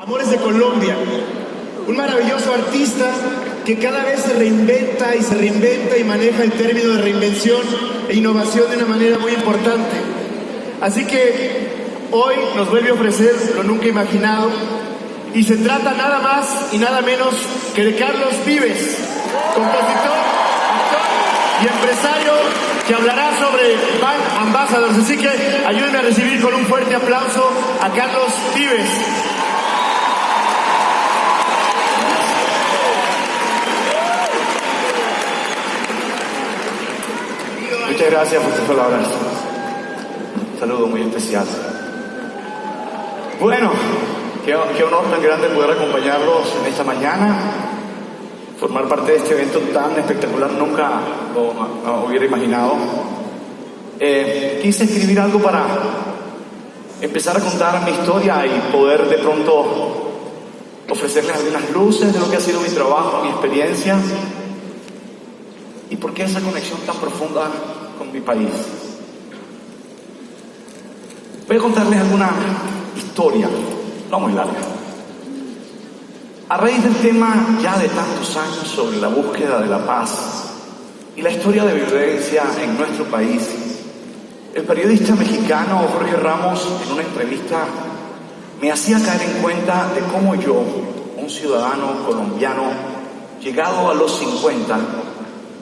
Amores de Colombia, un maravilloso artista que cada vez se reinventa y maneja el término de reinvención e innovación de una manera muy importante. Así que hoy nos vuelve a ofrecer lo nunca imaginado y se trata nada más y nada menos que de Carlos Vives, compositor, actor y empresario que hablará sobre Brand Ambassadors. Así que ayúdenme a recibir con un fuerte aplauso a Carlos Vives. Muchas gracias por tus palabras. Un saludo muy especial. Bueno, qué honor tan grande poder acompañarlos en esta mañana, formar parte de este evento tan espectacular, nunca lo hubiera imaginado. Quise escribir algo para empezar a contar mi historia y poder de pronto ofrecerles algunas luces de lo que ha sido mi trabajo, mi experiencia y por qué esa conexión tan profunda con mi país. Voy a contarles alguna historia, no muy larga. A raíz del tema ya de tantos años sobre la búsqueda de la paz y la historia de violencia en nuestro país, el periodista mexicano Jorge Ramos, en una entrevista, me hacía caer en cuenta de cómo yo, un ciudadano colombiano, llegado a los 50,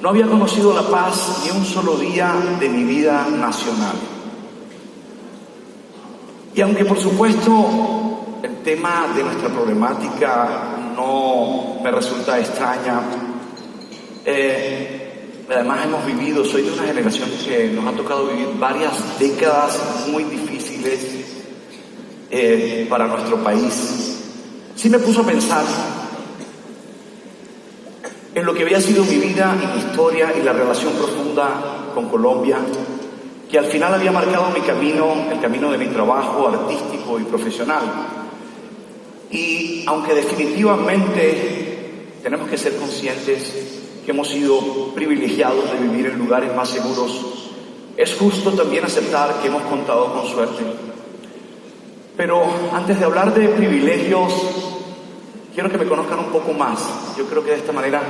no había conocido la paz ni un solo día de mi vida nacional. Y aunque por supuesto el tema de nuestra problemática no me resulta extraña, además hemos vivido, soy de una generación que nos ha tocado vivir varias décadas muy difíciles para nuestro país. Sí me puso a pensar en lo que había sido mi vida y mi historia y la relación profunda con Colombia, que al final había marcado mi camino, el camino de mi trabajo artístico y profesional. Y aunque definitivamente tenemos que ser conscientes que hemos sido privilegiados de vivir en lugares más seguros, es justo también aceptar que hemos contado con suerte. Pero antes de hablar de privilegios, quiero que me conozcan un poco más. Yo creo que de esta manera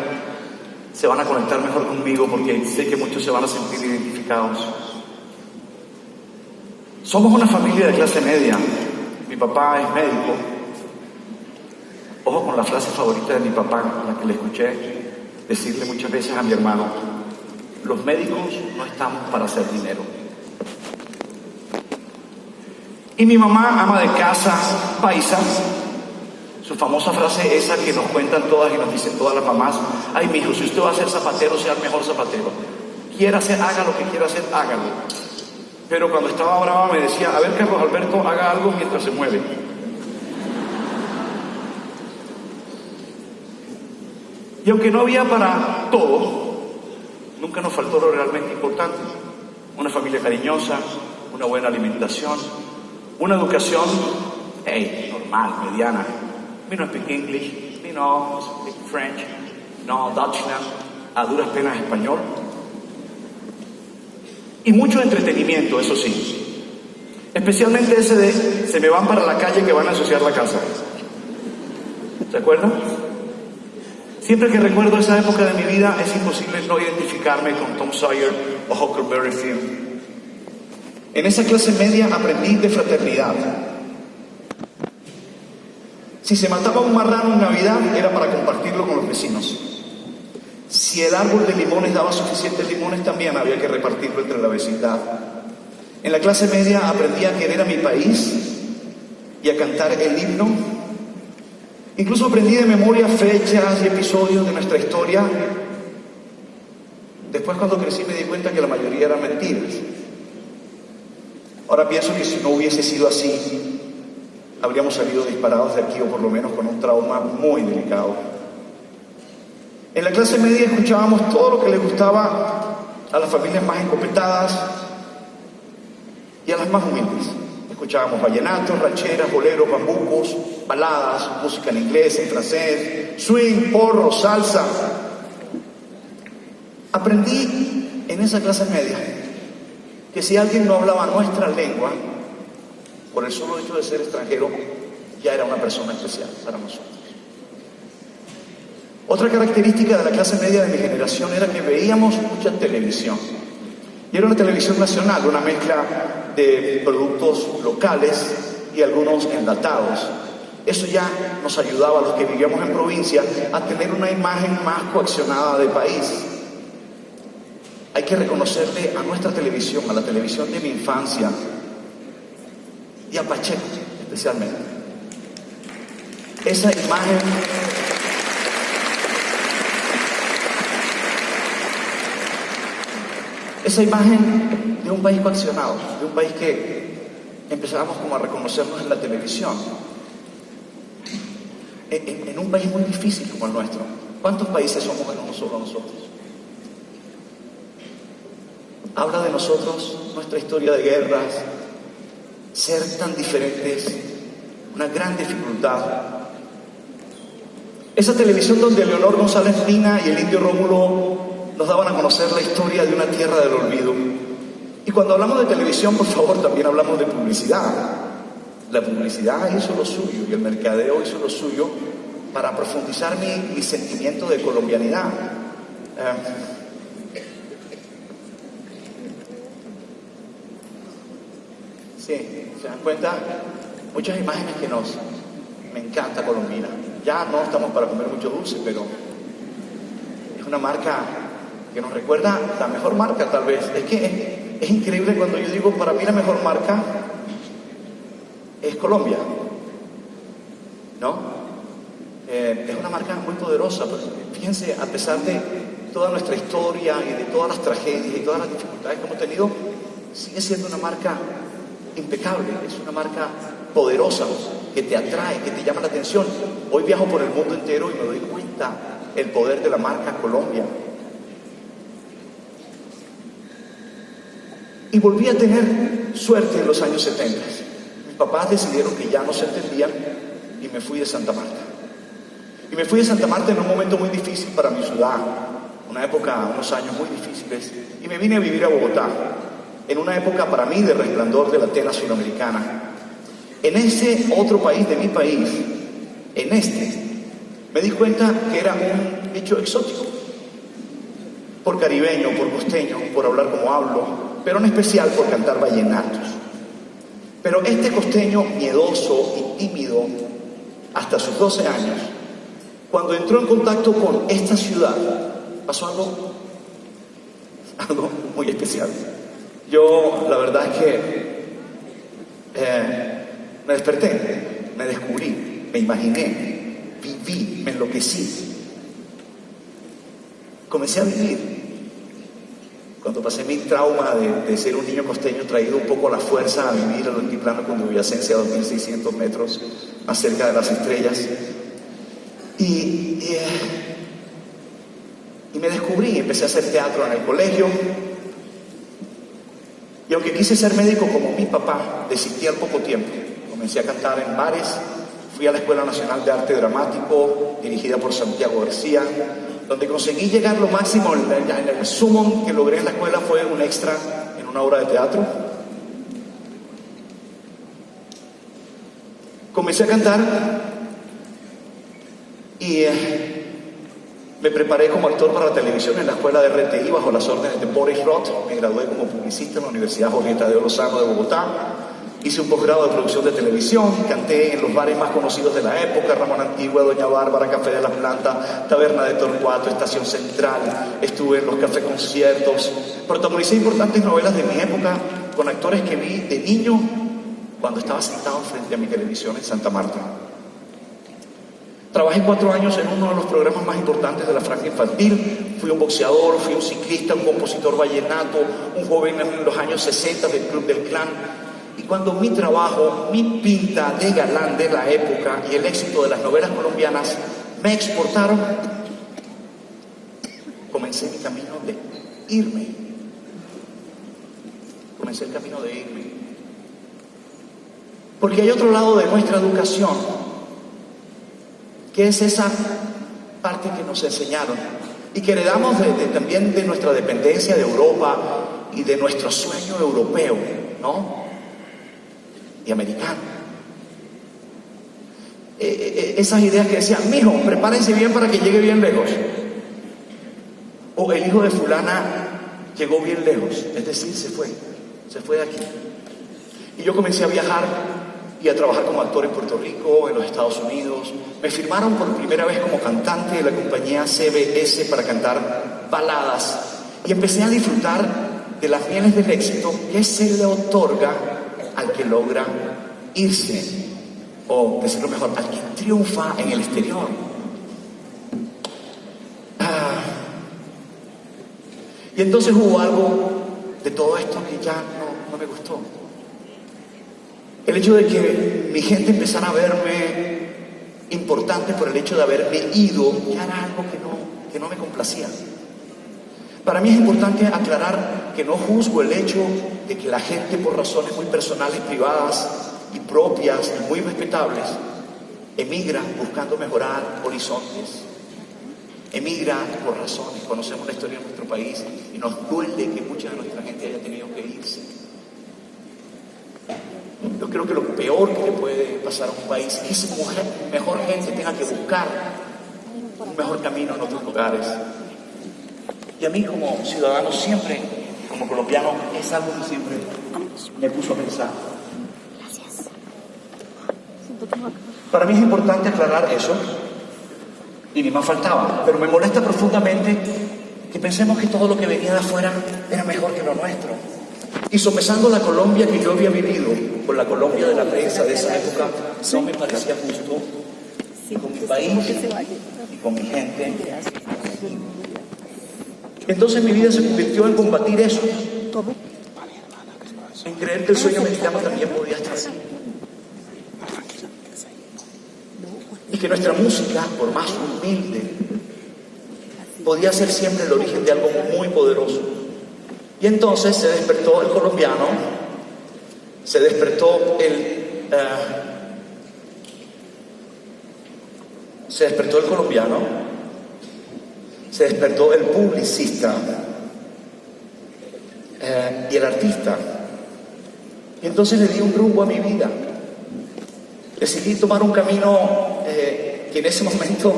se van a conectar mejor conmigo porque sé que muchos se van a sentir identificados. Somos una familia de clase media. Mi papá es médico. Ojo con la frase favorita de mi papá, la que le escuché decirle muchas veces a mi hermano: los médicos no estamos para hacer dinero. Y mi mamá, ama de casa, paisa, su famosa frase esa que nos cuentan todas y nos dicen todas las mamás: ay, mijo, si usted va a ser zapatero, sea el mejor zapatero. Quiera hacer, haga lo que quiera hacer, hágalo. Pero cuando estaba brava me decía: a ver, Carlos Alberto, haga algo mientras se mueve. Y aunque no había para todo, nunca nos faltó lo realmente importante: una familia cariñosa, una buena alimentación, una educación, normal, mediana. Me no speak English, me no speak French, no Dutch, a duras penas español. Y mucho entretenimiento, eso sí. Especialmente ese de se me van para la calle que van a ensuciar la casa. ¿Se acuerdan? Siempre que recuerdo esa época de mi vida es imposible no identificarme con Tom Sawyer o Huckleberry Finn. En esa clase media aprendí de fraternidad. Si se mataba un marrano en Navidad, era para compartirlo con los vecinos. Si el árbol de limones daba suficientes limones, también había que repartirlo entre la vecindad. En la clase media aprendí a querer a mi país y a cantar el himno. Incluso aprendí de memoria fechas y episodios de nuestra historia. Después, cuando crecí, me di cuenta que la mayoría eran mentiras. Ahora pienso que si no hubiese sido así, habríamos salido disparados de aquí, o por lo menos con un trauma muy delicado. En la clase media escuchábamos todo lo que le gustaba a las familias más encopetadas y a las más humildes. Escuchábamos vallenatos, rancheras, boleros, bambucos, baladas, música en inglés, en francés, swing, porro, salsa. Aprendí en esa clase media que si alguien no hablaba nuestra lengua, por el solo hecho de ser extranjero, ya era una persona especial para nosotros. Otra característica de la clase media de mi generación era que veíamos mucha televisión. Y era una televisión nacional, una mezcla de productos locales y algunos enlatados. Eso ya nos ayudaba a los que vivíamos en provincia a tener una imagen más coaccionada de país. Hay que reconocerle a nuestra televisión, a la televisión de mi infancia y a Pacheco especialmente, esa imagen de un país coaccionado, de un país que empezábamos como a reconocernos en la televisión, en un país muy difícil como el nuestro. ¿Cuántos países somos en uno solo nosotros? Habla de nosotros, nuestra historia de guerras, ser tan diferentes, una gran dificultad. Esa televisión donde Leonor González Pina y el indio Rómulo nos daban a conocer la historia de una tierra del olvido. Y cuando hablamos de televisión, por favor, también hablamos de publicidad. La publicidad hizo lo suyo y el mercadeo hizo lo suyo para profundizar mi sentimiento de colombianidad. Sí, se dan cuenta, muchas imágenes que me encanta Colombina. Ya no estamos para comer mucho dulce, pero es una marca que nos recuerda la mejor marca tal vez. Es que es increíble cuando yo digo, para mí la mejor marca es Colombia, ¿no? Es una marca muy poderosa, pero fíjense, a pesar de toda nuestra historia y de todas las tragedias y todas las dificultades que hemos tenido, sigue siendo una marca impecable, es una marca poderosa, que te atrae, que te llama la atención. Hoy viajo por el mundo entero y me doy cuenta el poder de la marca Colombia. Y volví a tener suerte en los años 70. Mis papás decidieron que ya no se entendían y me fui de Santa Marta. Y me fui de Santa Marta en un momento muy difícil para mi ciudad, una época, unos años muy difíciles, y me vine a vivir a Bogotá, en una época para mí de resplandor de la tela sudamericana. En ese otro país de mi país, me di cuenta que era un hecho exótico, por caribeño, por costeño, por hablar como hablo, pero en especial por cantar vallenatos. Pero este costeño miedoso y tímido, hasta sus 12 años, cuando entró en contacto con esta ciudad, pasó algo muy especial. Yo, la verdad es que me desperté, me descubrí, me imaginé, viví, me enloquecí. Comencé a vivir. Cuando pasé mi trauma de ser un niño costeño traído un poco a la fuerza a vivir al altiplano cundiboyacense a 2.600 metros, más cerca de las estrellas. Y me descubrí, empecé a hacer teatro en el colegio. Y aunque quise ser médico como mi papá, desistí al poco tiempo. Comencé a cantar en bares, fui a la Escuela Nacional de Arte Dramático, dirigida por Santiago García, donde conseguí llegar lo máximo, el sumo que logré en la escuela fue un extra en una obra de teatro. Comencé a cantar y me preparé como actor para la televisión en la escuela de RTI bajo las órdenes de Boris Roth. Me gradué como publicista en la Universidad Jorge Tadeo Lozano de Bogotá. Hice un posgrado de producción de televisión, canté en los bares más conocidos de la época: Ramón Antigua, Doña Bárbara, Café de la Planta, Taberna de Torcuato, Estación Central. Estuve en los café conciertos, protagonicé importantes novelas de mi época con actores que vi de niño cuando estaba sentado frente a mi televisión en Santa Marta. Trabajé 4 años en uno de los programas más importantes de la franja infantil. Fui un boxeador, fui un ciclista, un compositor vallenato, un joven en los años 60 del Club del Clan. Y cuando mi trabajo, mi pinta de galán de la época y el éxito de las novelas colombianas me exportaron, comencé mi camino de irme. Comencé el camino de irme. Porque hay otro lado de nuestra educación, que es esa parte que nos enseñaron y que heredamos también de nuestra dependencia de Europa y de nuestro sueño europeo, ¿no? Y americano. esas ideas que decían, mijo, prepárense bien para que llegue bien lejos. O el hijo de fulana llegó bien lejos, es decir, se fue de aquí. Y yo comencé a viajar y a trabajar como actor en Puerto Rico, en los Estados Unidos. Me firmaron por primera vez como cantante de la compañía CBS para cantar baladas. Y empecé a disfrutar de las mieles del éxito que se le otorga al que logra irse, o decirlo mejor, al que triunfa en el exterior. Y entonces hubo algo de todo esto que ya no me gustó. El hecho de que mi gente empezara a verme importante por el hecho de haberme ido, ya era algo que no me complacía. Para mí es importante aclarar que no juzgo el hecho de que la gente, por razones muy personales, privadas y propias y muy respetables, emigra buscando mejorar horizontes. Emigra por razones. Conocemos la historia de nuestro país y nos duele que mucha de nuestra gente haya tenido que irse. Yo creo que lo peor que le puede pasar a un país es que esa mejor gente tenga que buscar un mejor camino en otros lugares. Y a mí como ciudadano siempre, como colombiano, es algo que siempre me puso a pensar. Gracias. Para mí es importante aclarar eso, y ni más faltaba, pero me molesta profundamente que pensemos que todo lo que venía de afuera era mejor que lo nuestro. Y sopesando la Colombia que yo había vivido con la Colombia de la prensa de esa época, no me parecía justo con mi país y con mi gente. Entonces mi vida se convirtió en combatir eso, en creer que el sueño mexicano también podía estar así. Y que nuestra música, por más humilde, podía ser siempre el origen de algo muy poderoso. Y entonces se despertó el colombiano, se despertó el publicista y el artista. Y entonces le di un rumbo a mi vida. Decidí tomar un camino que en ese momento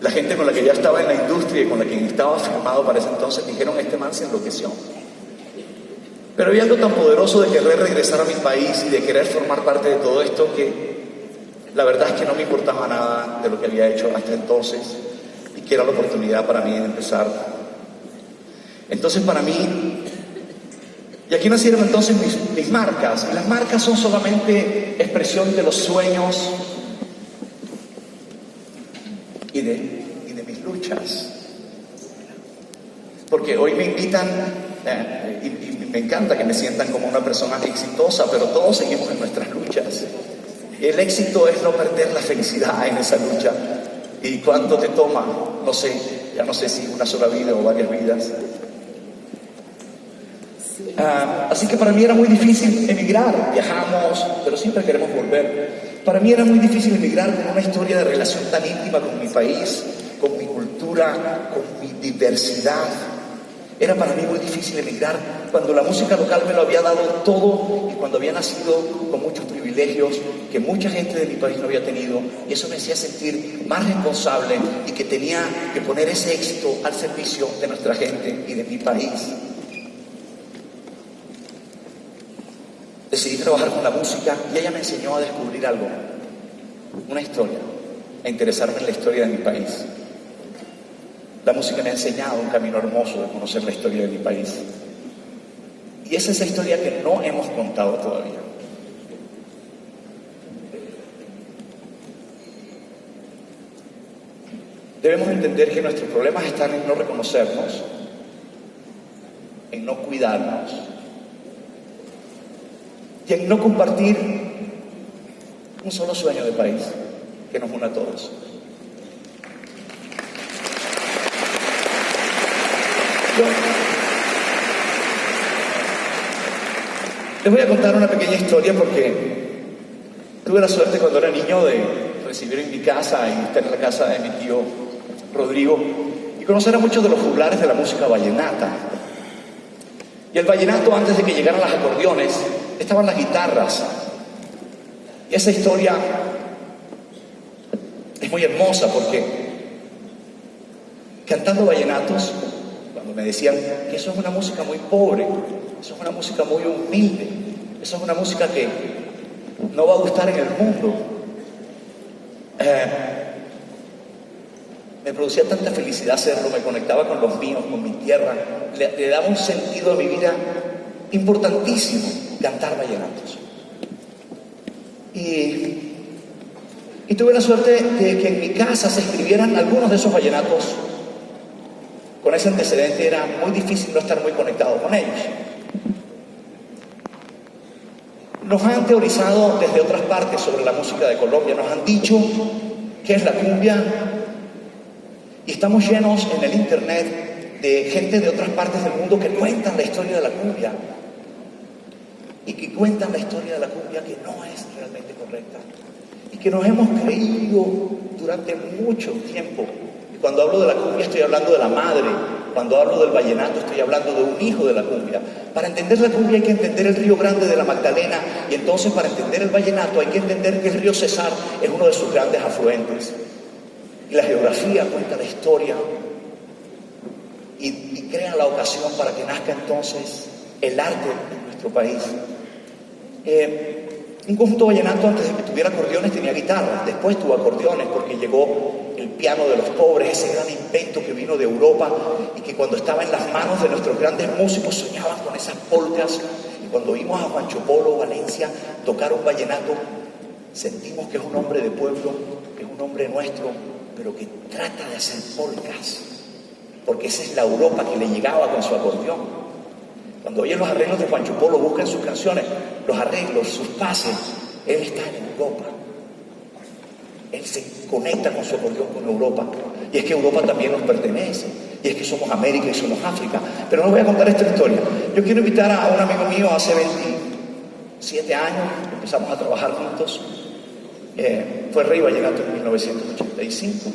la gente con la que ya estaba en la industria y con la que estaba firmado para ese entonces dijeron, este man se enloqueció. Pero había algo tan poderoso de querer regresar a mi país y de querer formar parte de todo esto que la verdad es que no me importaba nada de lo que había hecho hasta entonces y que era la oportunidad para mí de empezar. Entonces para mí, y aquí nacieron entonces mis marcas, y las marcas son solamente expresión de los sueños y de mis luchas. Porque hoy me invitan, y me encanta que me sientan como una persona exitosa, pero todos seguimos en nuestras luchas. El éxito es no perder la felicidad en esa lucha. ¿Y cuánto te toma? No sé, ya no sé si una sola vida o varias vidas. Así que para mí era muy difícil emigrar. Viajamos, pero siempre queremos volver. Para mí era muy difícil emigrar con una historia de relación tan íntima con mi país, con mi cultura, con mi diversidad. Era para mí muy difícil emigrar cuando la música local me lo había dado todo y cuando había nacido con muchos privilegios que mucha gente de mi país no había tenido, y eso me hacía sentir más responsable y que tenía que poner ese éxito al servicio de nuestra gente y de mi país. Decidí trabajar con la música y ella me enseñó a descubrir algo, una historia, a interesarme en la historia de mi país. La música me ha enseñado un camino hermoso de conocer la historia de mi país. Y es esa historia que no hemos contado todavía. Debemos entender que nuestros problemas están en no reconocernos, en no cuidarnos y en no compartir un solo sueño de país que nos una a todos. Les voy a contar una pequeña historia porque tuve la suerte cuando era niño de recibir en mi casa y estar en la casa de mi tío Rodrigo y conocer a muchos de los juglares de la música vallenata. Y el vallenato, antes de que llegaran los acordeones, estaban las guitarras. Y esa historia es muy hermosa porque cantando vallenatos, cuando me decían que eso es una música muy pobre, eso es una música muy humilde, eso es una música que no va a gustar en el mundo, me producía tanta felicidad hacerlo, me conectaba con los míos, con mi tierra, le daba un sentido a mi vida importantísimo cantar vallenatos. Y tuve la suerte de que en mi casa se escribieran algunos de esos vallenatos. Con ese antecedente era muy difícil no estar muy conectado con ellos. Nos han teorizado desde otras partes sobre la música de Colombia, nos han dicho qué es la cumbia, y estamos llenos en el internet de gente de otras partes del mundo que cuentan la historia de la cumbia, y que cuentan la historia de la cumbia que no es realmente correcta, y que nos hemos creído durante mucho tiempo. Y cuando hablo de la cumbia estoy hablando de la madre, cuando hablo del vallenato estoy hablando de un hijo de la cumbia. Para entender la cumbia hay que entender el río Grande de la Magdalena, y entonces para entender el vallenato hay que entender que el río Cesar es uno de sus grandes afluentes. Y la geografía cuenta la historia y crea la ocasión para que nazca entonces el arte en nuestro país. Un conjunto vallenato antes de que tuviera acordeones tenía guitarra, después tuvo acordeones porque llegó el piano de los pobres, ese gran invento que vino de Europa y que cuando estaba en las manos de nuestros grandes músicos soñaban con esas polcas, y cuando vimos a Juancho Polo Valencia tocar un vallenato sentimos que es un hombre de pueblo, que es un hombre nuestro, pero que trata de hacer polcas, porque esa es la Europa que le llegaba con su acordeón. Cuando oyen los arreglos de Juancho Polo, buscan sus canciones, los arreglos, sus pases, él está en Europa. Él se conecta con su acordeón con Europa. Y es que Europa también nos pertenece. Y es que somos América y somos África. Pero no voy a contar esta historia. Yo quiero invitar a un amigo mío hace 27 años, empezamos a trabajar juntos. Fue Rey Vallenato en 1985.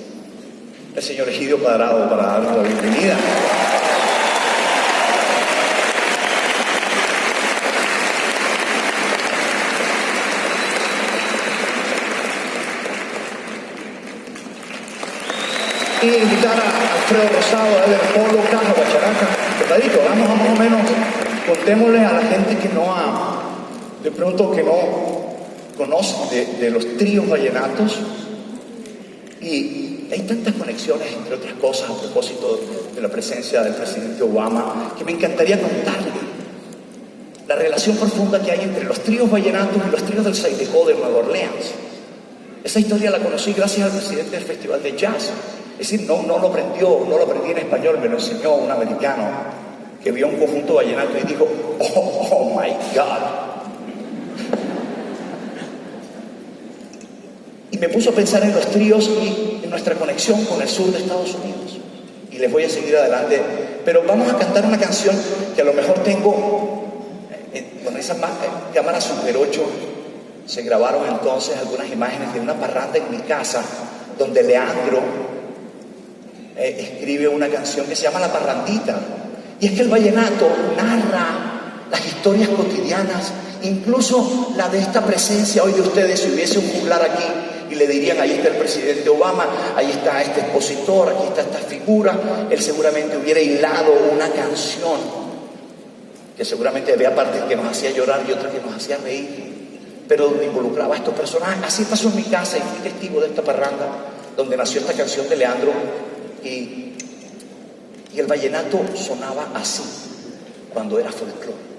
El señor Egidio Cuadrado para darnos la bienvenida. Y invitar a Alfredo Rosado, a Eder Polo, Caja, Bacharaca. Tocadito, vamos a más o menos, contémosle a la gente que no ha, de pronto que no conoce de los tríos vallenatos. Y hay tantas conexiones, entre otras cosas, a propósito de la presencia del presidente Obama, que me encantaría contarle la relación profunda que hay entre los tríos vallenatos y los tríos del Zydeco de Nueva Orleans. Esa historia la conocí gracias al presidente del Festival de Jazz. Es decir, no lo aprendí en español, me lo enseñó un americano que vio un conjunto vallenato y dijo, oh my God. Y me puso a pensar en los tríos y en nuestra conexión con el sur de Estados Unidos. Y les voy a seguir adelante, pero vamos a cantar una canción que a lo mejor tengo, con esa cámara Super 8, se grabaron entonces algunas imágenes de una parranda en mi casa, donde Leandro escribe una canción que se llama La Parrandita. Y es que el vallenato narra las historias cotidianas, incluso la de esta presencia hoy de ustedes. Si hubiese un juglar aquí y le dirían, ahí está el presidente Obama, ahí está este expositor, aquí está esta figura, él seguramente hubiera hilado una canción que seguramente había partes que nos hacía llorar y otras que nos hacía reír, pero involucraba a estos personajes. Así pasó en mi casa y fui testigo de esta parranda donde nació esta canción de Leandro. Y el vallenato sonaba así cuando era folclore.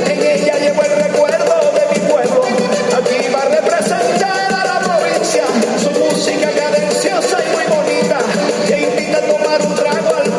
En ella llevo el recuerdo de mi pueblo. Aquí va a representar a la provincia. Su música cadenciosa y muy bonita, que invita a tomar un trago al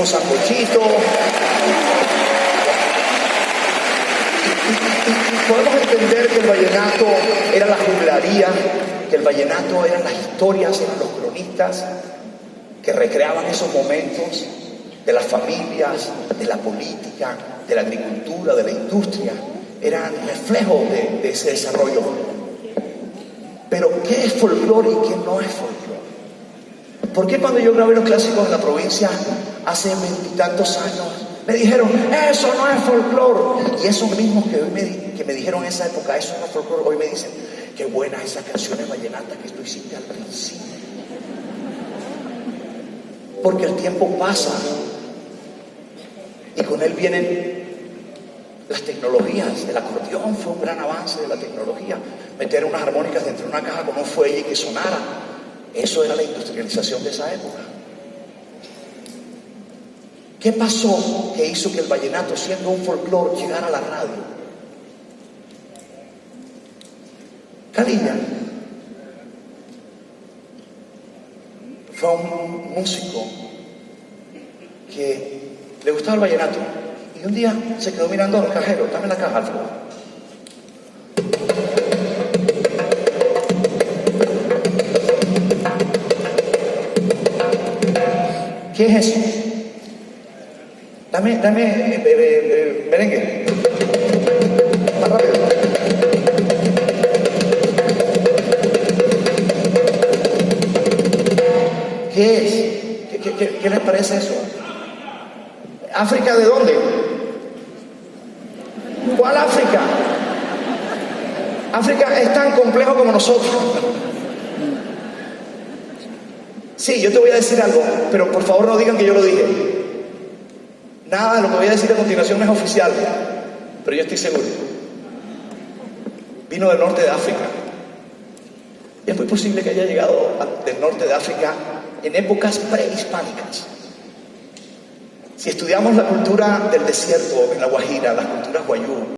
unos sancochitos. Y podemos entender que el vallenato era la juglaría, que el vallenato eran las historias, eran los cronistas que recreaban esos momentos de las familias, de la política, de la agricultura, de la industria. Eran reflejos de ese desarrollo. Pero ¿qué es folclore y qué no es folclore? ¿Por qué cuando yo grabé los clásicos en la provincia hace 20 y tantos años me dijeron, eso no es folclore? Y esos mismos que me dijeron en esa época, eso no es folclore, hoy me dicen, qué buenas esas canciones vallenatas que tú hiciste al principio. Porque el tiempo pasa y con él vienen las tecnologías. El acordeón fue un gran avance de la tecnología. Meter unas armónicas dentro de una caja con un fuelle y que sonara. Eso era la industrialización de esa época. ¿Qué pasó que hizo que el vallenato, siendo un folclore, llegara a la radio? Calilla fue un músico que le gustaba el vallenato y un día se quedó mirando al cajero. Dame la caja, Alfredo. ¿Qué es eso? Dame merengue. Más rápido. ¿Qué es? ¿Qué les parece eso? ¿África de dónde? ¿Cuál África? África es tan complejo como nosotros. Sí, yo te voy a decir algo, pero por favor no digan que yo lo dije. Nada de lo que voy a decir a continuación es oficial, pero yo estoy seguro. Vino del norte de África. Y es muy posible que haya llegado del norte de África en épocas prehispánicas. Si estudiamos la cultura del desierto en La Guajira, las culturas guayú,